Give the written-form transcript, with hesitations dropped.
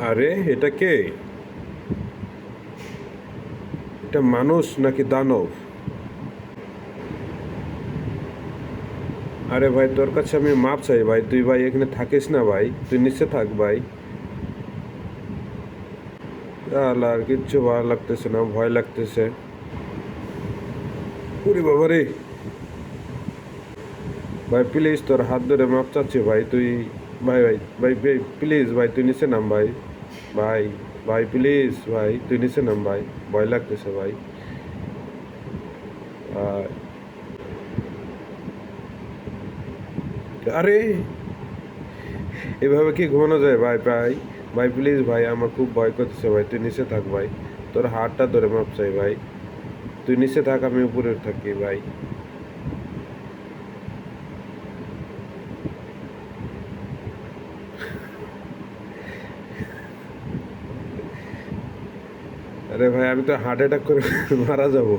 আরে এটা কে? এটা মানুষ নাকি দানব? আরে ভাই, তোর কাছে আমি মাপ চাই ভাই, তুই ভাই এখানে থাকিস না ভাই, তুই নিচে থাক ভাই। আল্লাহ, আর কিচ্ছু ভালো লাগতেছে না, ভয় লাগতেছে। ওরে বাবা রে! ভাই প্লিজ, তোর হাত ধরে মাপ চাচ্ছি ভাই, তুই। ভাই ভাই ভাই ভাই প্লিজ ভাই, তুই নিচে নাম ভাই। ভাই, ভাই প্লিজ ভাই, তুই নিচে নাম ভাই। ভয় লাগতেছে ভাই। আহ, আরে, এভাবে কি ঘুমানো যায় ভাই? ভাই, ভাই প্লিজ ভাই, আমার খুব ভয় করতেছে ভাই, তুই নিচে থাক ভাই। তোর হাতটা ধরে মাপ চাই ভাই। তুই নিচে থাক, আমি উপরে থাকি ভাই। আরে ভাই, আমি তো হার্ট অ্যাটাক করে মারা যাব।